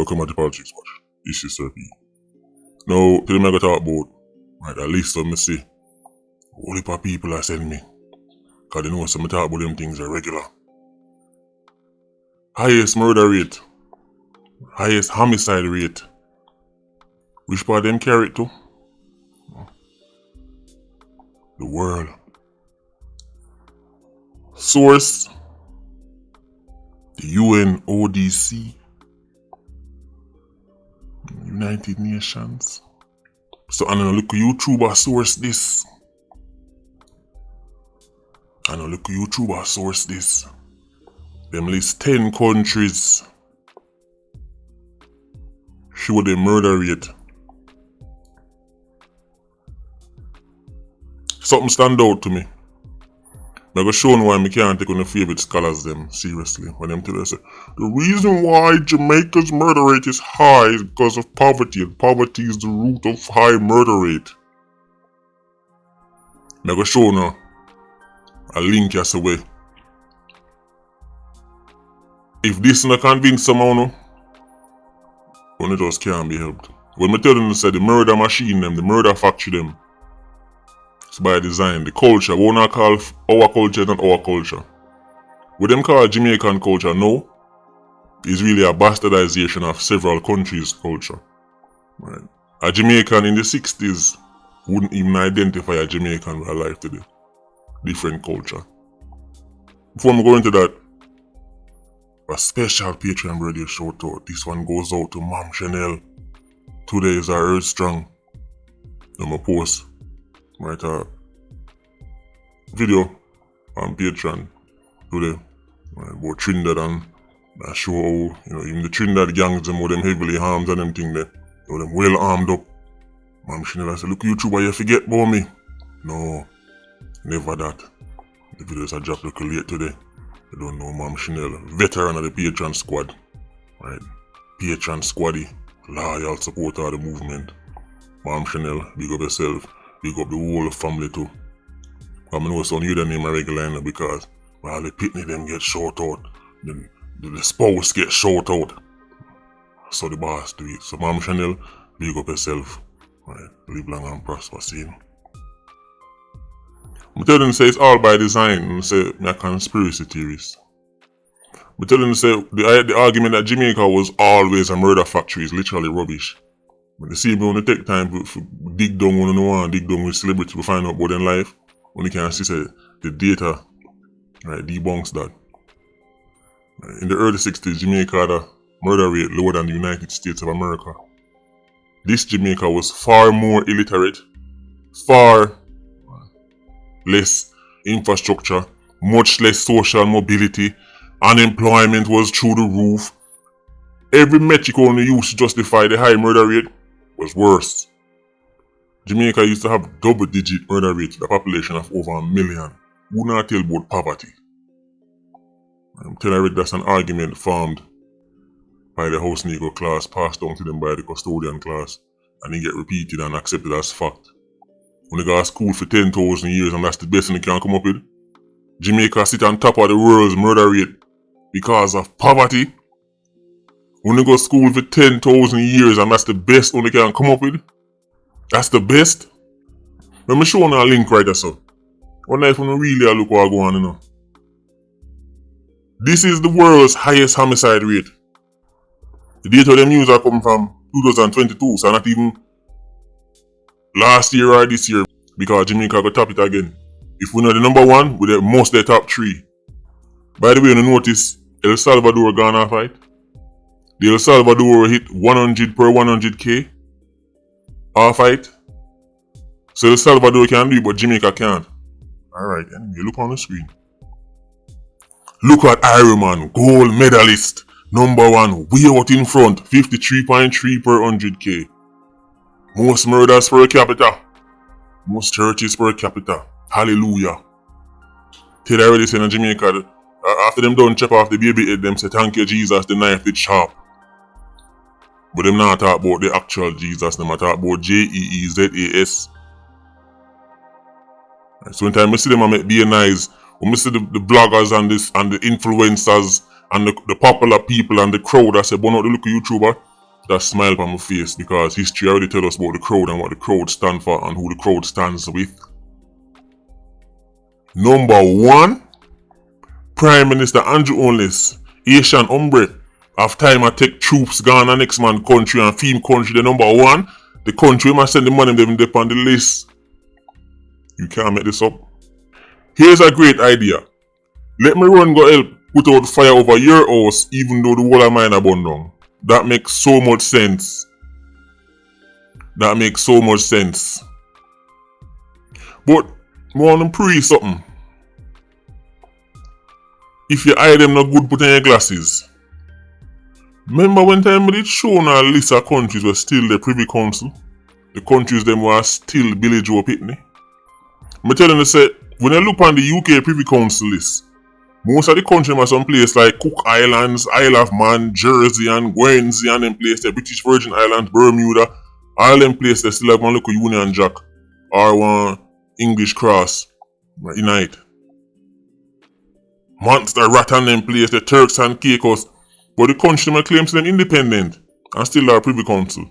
welcome at the Politricks watch. This is Sir P. Now, today I'm going to talk about a list of me see a whole heap of people are send me. Because they know some talk about them things are regular. Highest murder rate. Highest homicide rate. Which part them carry it to? The world. Source. The UNODC. United Nations. So I'm gonna look at YouTuber source this. I'm gonna look at YouTuber source this. Them list 10 countries. Show the murder rate. Something stand out to me. I'm going to show why I can't take on the favorite scholars them seriously. When them tell us the reason why Jamaica's murder rate is high is because of poverty, and poverty is the root of high murder rate. I'm going to show now a link as a way. If this not convince someone, one of those can't be helped. When I tell them to say the murder machine them, the murder factory them, it's by design. The culture, we wanna call our culture not our culture. What them call Jamaican culture, no. Is really a bastardization of several countries' culture. Right. A Jamaican in the 60s wouldn't even identify a Jamaican with alive today. Different culture. Before I go into that, a special Patreon radio shout out. This one goes out to Mom Chanel. Today is our Earth Strong. I'm a post. Right, video on Patreon today about Trinidad and I show how, even the Trinidad gangs them with them heavily armed and them thing there. Them well armed up. Mom Chanel, I said, look YouTuber, you forget about me. No, never that. The videos I dropped look late today. You don't know Mom Chanel, veteran of the Patreon squad. Right, Patreon squaddy, loyal supporter of the movement. Mom Chanel, big up yourself. Big up the whole family too. I know some you don't name a regular line because while the pitney them get short out, the spouse get short out. So the boss do it. So Mom Chanel, big up yourself. Right. Live long and prosper, see. I'm telling them say it's all by design and say I'm a conspiracy theorist. I'm telling them say the argument that Jamaica was always a murder factory is literally rubbish. When they see me when they take time to dig down when they want, dig down with celebrity to find out about their life, when they can see say the data debunks that. In the early 60s, Jamaica had a murder rate lower than the United States of America. This Jamaica was far more illiterate, far less infrastructure, much less social mobility, unemployment was through the roof. Every metric only used to justify the high murder rate was worse. Jamaica used to have double-digit murder rate with a population of over 1 million. Who not tell about poverty? I'm telling you that's an argument formed by the house Negro class, passed down to them by the custodian class, and it get repeated and accepted as fact. When they go to school for 10,000 years and that's the best thing they can come up with, Jamaica sit on top of the world's murder rate because of poverty. When they go to school for 10,000 years and that's the best one they can come up with. That's the best. Let me show you a link right there, so. One night when we really look what going on, This is the world's highest homicide rate. The data them use are coming from 2022, so not even last year or this year, because Jamaica got top it again. If we know the number one, we must the top three. By the way, you notice El Salvador gone off right? The El Salvador hit 100 per 100k off right. So El Salvador can do it, but Jamaica can't. Alright, anyway, look on the screen. Look at Ironman, gold medalist, number one, way out in front, 53.3 per 100k. Most murders per capita. Most churches per capita. Hallelujah. Tell already saying in Jamaica, after them done chop off the baby head, them say thank you Jesus, the knife is sharp. But them not talk about the actual Jesus, them talk about Jesus. So when time I see them I make be nice, when I see the bloggers and the influencers and the popular people and the crowd, I say, but not the look YouTuber, that smile on my face because history already tell us about the crowd and what the crowd stand for and who the crowd stands with. Number 1, Prime Minister Andrew Holness, Asian hombre. Half time I take troops gone and next man country and theme country the number 1. The country must send the money them dip on the list. You can't make this up. Here's a great idea. Let me run go help put out fire over your house even though the whole of mine are burned down. That makes so much sense. That makes so much sense. But I want to pray something. If your eye them not good, put on your glasses. Remember when time we did show on a list of countries were still the Privy Council? The countries them were still Billy Joe Pitney. I'm telling you, say, when you look on the UK Privy Council list, most of the countries are some place like Cook Islands, Isle of Man, Jersey and Guernsey and them place the British Virgin Islands, Bermuda, all them places still have one local Union Jack or one English cross unite. Monster Rat and them place the Turks and Caicos, but the country them claims them independent and still are Privy Council.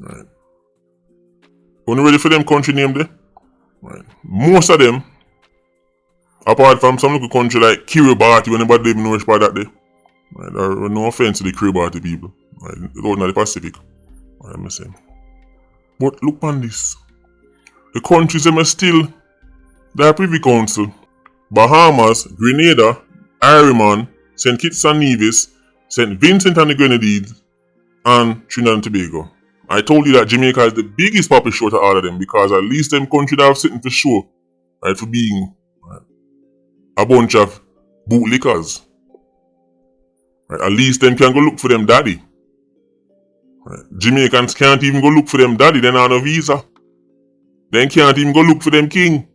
Right. You ready for them country name there? Right. Most of them, apart from some local country like Kiribati, when anybody even know which part that day. Right. Or no offense to the Kiribati people. Right. Out in the Pacific. Right, I'm saying. But look on this. The countries them are still their Privy Council. Bahamas, Grenada, Ireland, St. Kitts and Nevis, St. Vincent and the Grenadines, and Trinidad and Tobago. I told you that Jamaica is the biggest puppet show to all of them because at least them countries have something to show, right, for being a bunch of bootlickers. Right, at least them can go look for them daddy. Right. Jamaicans can't even go look for them daddy, they not on a visa. They can't even go look for them king.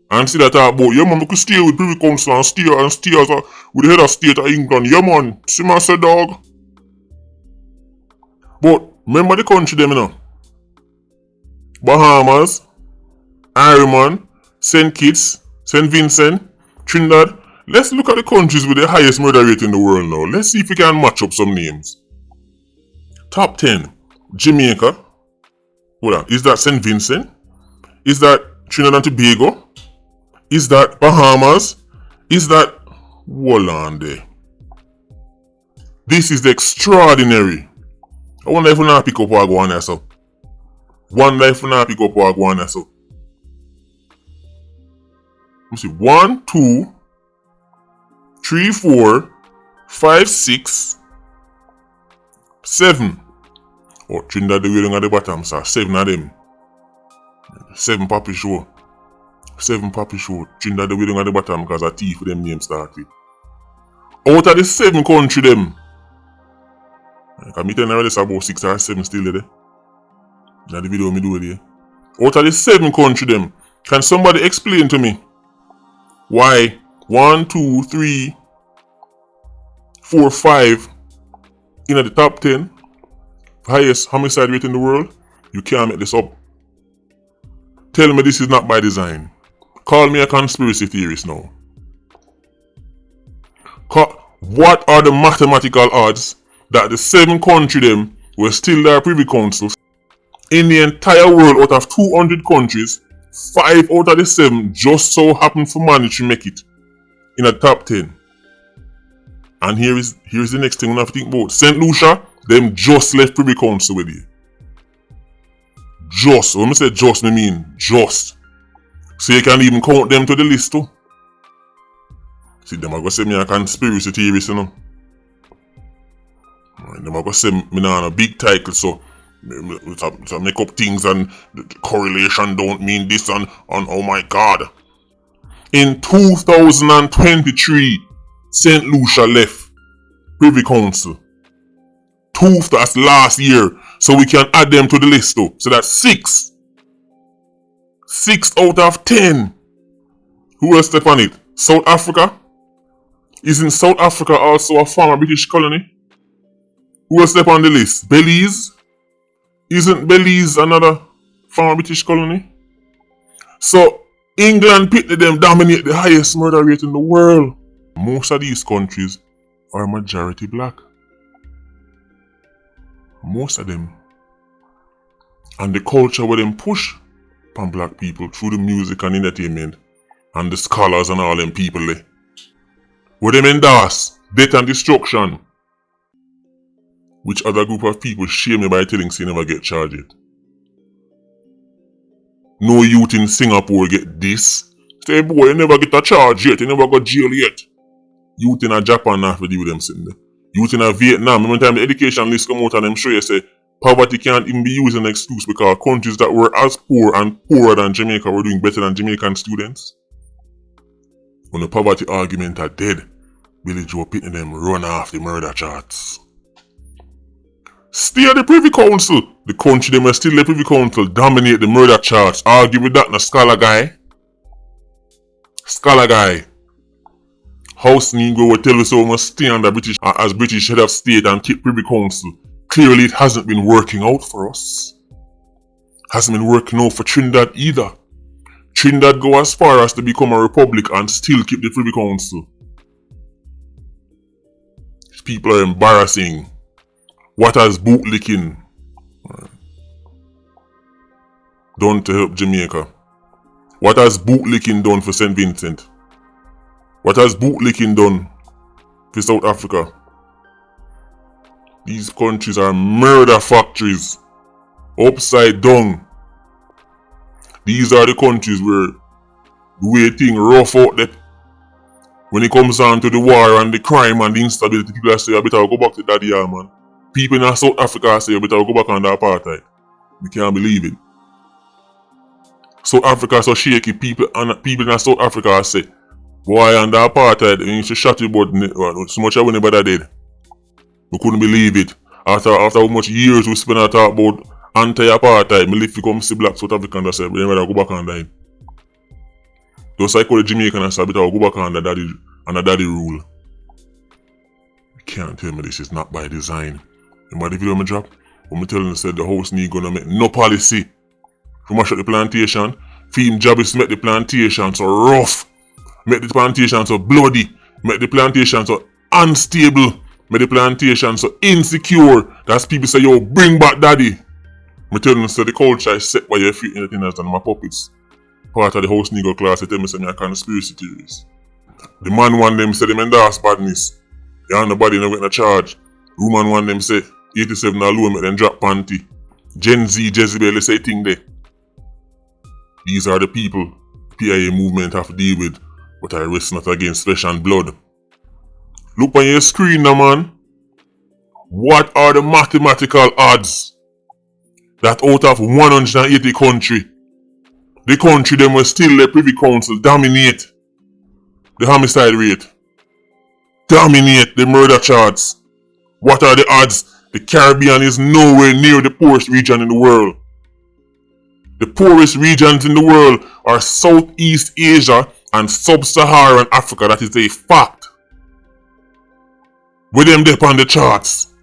And see that talk about, yeah man, we could stay with Privy Council and stay as with the head of state of England. Yeah man, see man say dog. But remember the country them, you know. Bahamas, Ireland, St. Kitts, St. Vincent, Trinidad. Let's look at the countries with the highest murder rate in the world now. Let's see if we can match up some names. Top 10. Jamaica. Hold on. Is that St. Vincent? Is that Trinidad and Tobago? Is that Bahamas? Is that... Hold on there. This is extraordinary. I wonder if we not pick up what I go on there, so. Wonder if we not pick up what I go on there, so. Let me see. 1, 2, 3, 4, 5, 6, 7. Oh, Trinidad the waiting at the bottom, sir. 7 of them. 7 Papi Show. 7 Papi Show. Trinidad the waiting at the bottom because a thief with them names started. Out of the 7 country them. I can tell you this about 6 or 7 still there. That's the video me do there. Out of the 7 country them, can somebody explain to me why 1, 2, 3, 4, 5 in the top 10 highest homicide rate in the world? You can't make this up. Tell me this is not by design. Call me a conspiracy theorist now. What are the mathematical odds that the 7 country them were still their Privy Council? In the entire world, out of 200 countries, 5 out of the 7 just so happen for manage to make it in the top 10. And here's the next thing we have to think about. St. Lucia, them just left Privy Council with you. Just. When I say just, I mean just. So you can even count them to the list too. See, them are going to say me a conspiracy theorist, you know. Them are going to say me not a big title, so make up things and the correlation don't mean this and oh my god. In 2023, St. Lucia left Privy Council. That's last year. So we can add them to the list though. So that's 6. 6 out of 10. Who else step on it? South Africa? Isn't South Africa also a former British colony? Who else step on the list? Belize? Isn't Belize another former British colony? So England picked them dominate the highest murder rate in the world. Most of these countries are majority black. Most of them. And the culture where them push upon black people through the music and entertainment and the scholars and all them people there. Where them endorse death and destruction. Which other group of people shame me by telling say never get charged. No youth in Singapore get this. Say boy, you never get a charge yet, you never got jail yet. Youth in a Japan have to deal with them sitting there. Youth in a Vietnam, remember time the education list come out and them show you say poverty can't even be used as an excuse because countries that were as poor and poorer than Jamaica were doing better than Jamaican students. When the poverty argument are dead, Billy Joe Pitt and them run off the murder charts. Stay at the Privy Council. The country them are still the Privy Council dominate the murder charts. Argue with that, na scholar guy. Scholar guy. House Negro will tell us how we must stay under British as British head of state and keep Privy Council. Clearly it hasn't been working out for us. Hasn't been working out for Trinidad either. Trinidad go as far as to become a republic and still keep the Privy Council. These people are embarrassing. What has bootlicking done to help Jamaica? What has bootlicking done for St. Vincent? What has bootlicking done for South Africa? These countries are murder factories. Upside down. These are the countries where the way things rough out there. When it comes down to the war and the crime and the instability, people say, I better go back to daddy, man. People in South Africa say, I better go back under apartheid. We can't believe it. South Africa so shaky, people in South Africa say, boy, under apartheid, you should shut your butt, so much I wouldn't better dead. We couldn't believe it. After how much years we spent to talk about anti-apartheid, we live to come see black South Africans that say, we better go back and die. Those I call the Jamaican and say, I better go back under daddy rule. You can't tell me this is not by design. Remember the video I drop? When me tell them said the house need gonna make no policy to mash up the plantation. For him job is to make the plantation so rough, make the plantation so bloody, make the plantation so unstable, make the plantation so insecure. That's people say, yo, bring back daddy. Me tell them say the culture is set by your feet in the thinners and my puppets. Part of the house nigger class, they tell me say me a conspiracy theories. The man want them say them endorse badness. You and nobody no get no charge. The woman want them say 87 alone make them drop panty. Gen Z, Jezebel, they say thing there. These are the people PIA movement have to deal with, but I risk not against flesh and blood. Look on your screen now, man. What are the mathematical odds that out of 180 countries, the country them will still let Privy Council dominate the homicide rate, dominate the murder charts? What are the odds? The Caribbean is nowhere near the poorest region in the world. The poorest regions in the world are Southeast Asia and Sub-Saharan Africa. That is a fact. With them there on the charts.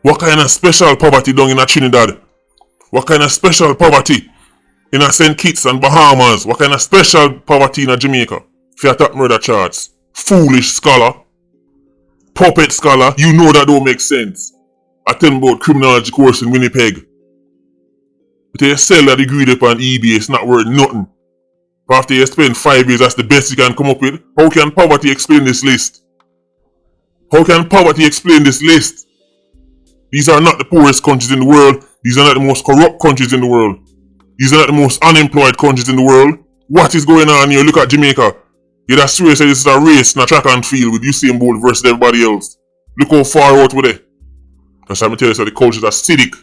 What kind of special poverty down in a Trinidad? What kind of special poverty in a St. Kitts and Bahamas? What kind of special poverty in a Jamaica? For your top murder charts. Foolish scholar. Puppet scholar. You know that don't make sense. I tell about criminology course in Winnipeg. But you sell a degree upon eBay, it's not worth nothing. But after you spend 5 years, that's the best you can come up with. How can poverty explain this list? How can poverty explain this list? These are not the poorest countries in the world. These are not the most corrupt countries in the world. These are not the most unemployed countries in the world. What is going on here? Look at Jamaica. You'd have swear say this is a race, not track and field with Usain Bolt versus everybody else. Look how far out we're there. That's why I'm telling you so the culture is acidic.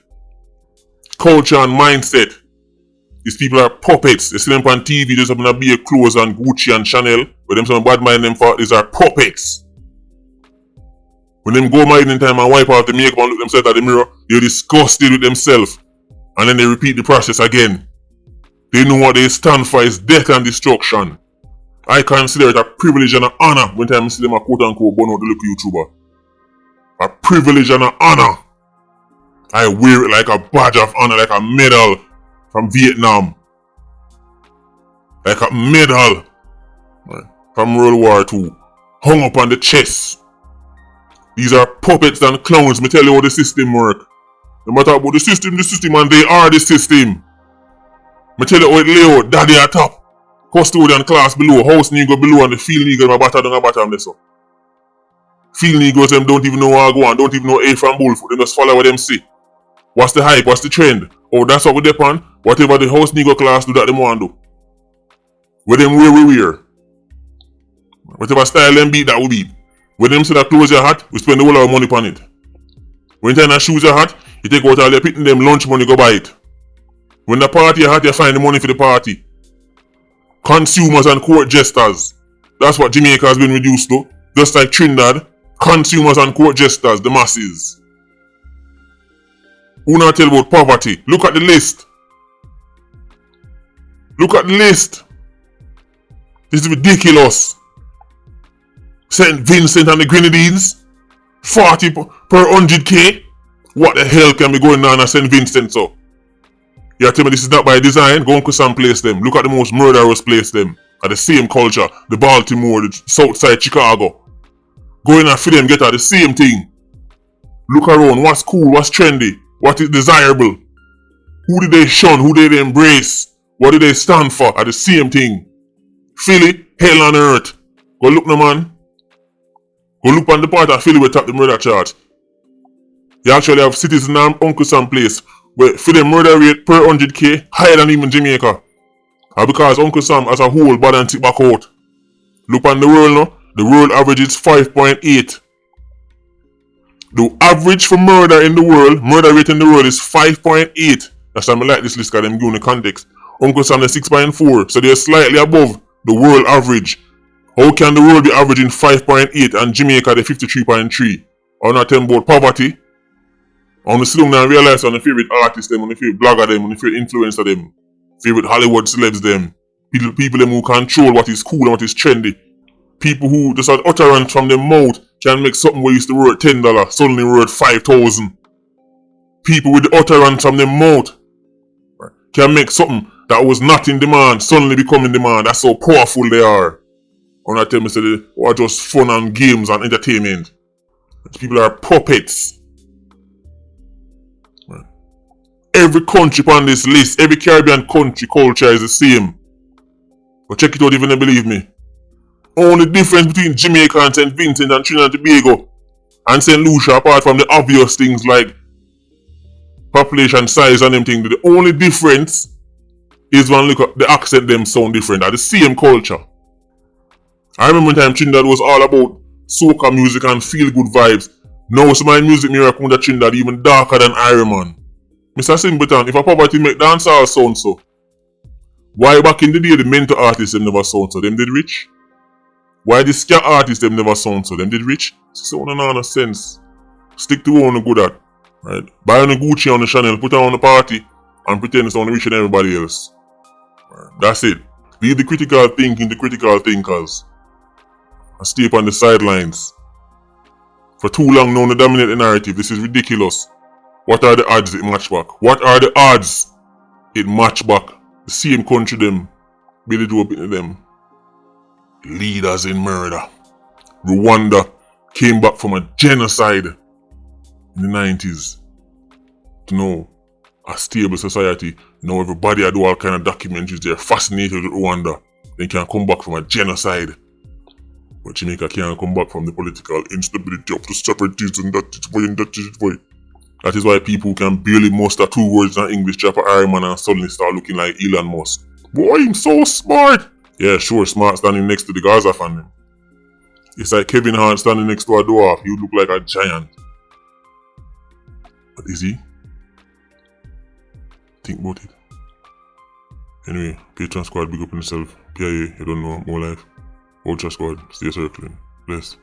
Culture and mindset. These people are puppets. They see them on TV, just having to be clothes and Gucci and Chanel. But them some bad mind them for these are puppets. When them go married in time and wipe out the makeup and look themselves at the mirror, they're disgusted with themselves. And then they repeat the process again. They know what they stand for is death and destruction. I consider it a privilege and an honor when time I see them a quote unquote burn out the little YouTuber. A privilege and an honor. I wear it like a badge of honor, like a medal from Vietnam. Like a medal from World War II. Hung up on the chest. These are puppets and clowns. Me tell you how the system work. No matter about the system, and they are the system. Me tell you how it lay out. Daddy at top. Custodian class below. House Negro below and the field Negro my batter down a bottom there so. Field Negroes them don't even know how to go on. Don't even know A from Bullfoot. They just follow what them say. What's the hype? What's the trend? Oh, that's what we depend. Whatever the House Negro class do, that them want do. Where them wear, we wear. Whatever style them beat, that we beat. When them say that clothes your hat, we spend the whole of our money on it. When you turn shoes your hat, you take out all your pitting them lunch money, go buy it. When the party your hat, you find the money for the party. Consumers and court jesters. That's what Jamaica has been reduced to. Just like Trinidad, consumers and court jesters, the masses. Who not tell about poverty? Look at the list. Look at the list. This is ridiculous. St. Vincent and the Grenadines, 40 per 100k. What the hell can be going on at St. Vincent so? You tell me this is not by design? Go and some place them. Look at the most murderous place them. At the same culture. The Baltimore, the Southside Chicago. Go in and for them get at the same thing. Look around. What's cool? What's trendy? What is desirable? Who did they shun? Who did they embrace? What did they stand for? At the same thing. Philly, hell on earth. Go look no man. Go look on the part of Philly where top the murder charge. You actually have cities in Uncle Sam place where for the murder rate per 100k higher than even Jamaica. And because Uncle Sam as a whole bad and tip back out. Look on the world now. The world average is 5.8. The average for murder in the world, murder rate in the world is 5.8. That's why I like this list because I'm giving the context. Uncle Sam is 6.4. So they're slightly above the world average. How can the world be averaging 5.8 and Jamaica the 53.3? I'm not talking about poverty. I want to sit down and realize on the favorite artist them, on the favorite blogger them, on the favorite influencer them, favorite Hollywood celebs them, people them who control what is cool and what is trendy. People who just had utterance from their mouth can make something where used to worth $10 suddenly worth 5,000. People with the utterance from their mouth can make something that was not in demand suddenly become in demand. That's how powerful they are. I'm not telling me say they are just fun and games and entertainment. People are puppets. Every country on this list, every Caribbean country culture is the same. But check it out if you don't believe me. Only difference between Jamaica and St. Vincent and Trinidad and Tobago and St. Lucia, apart from the obvious things like population size and them things, the only difference is when look at the accent them sound different. Are the same culture. I remember one time Trinidad was all about soca music and feel good vibes. Now some of my music mirror come to Trinidad even darker than Iron Man. Mr. Simpleton, if a poverty make dancehall sound so, why back in the day the mental artists them never sound so? Them did rich? Why the ska artists them never sound so? Them did rich? So no sense. Stick to what you're good at. Right? Buy on the Gucci on the Chanel, put it on the party, and pretend it's only richer than everybody else. Right? That's it. Leave the critical thinking, the critical thinkers. And stay up on the sidelines. For too long now to dominate the narrative. This is ridiculous. What are the odds it match back? What are the odds it match back? The same country them. Billy Joe into them. Leaders in murder. Rwanda came back from a genocide in the 90s to know a stable society. Now everybody do all kind of documentaries. They're fascinated with Rwanda. They can come back from a genocide. But Jamaica can't come back from the political instability of the separatists and that is why. That is why people can barely muster 2 words in English drop a Iron Man and suddenly start looking like Elon Musk. Boy, I'm so smart! Yeah, sure, smart standing next to the Gaza family. It's like Kevin Hart standing next to a dwarf. He would look like a giant. But is he? Think about it. Anyway, Patreon Squad, big up on yourself. PIA, you don't know, more life. Ultra Squad, stay circling. Bless.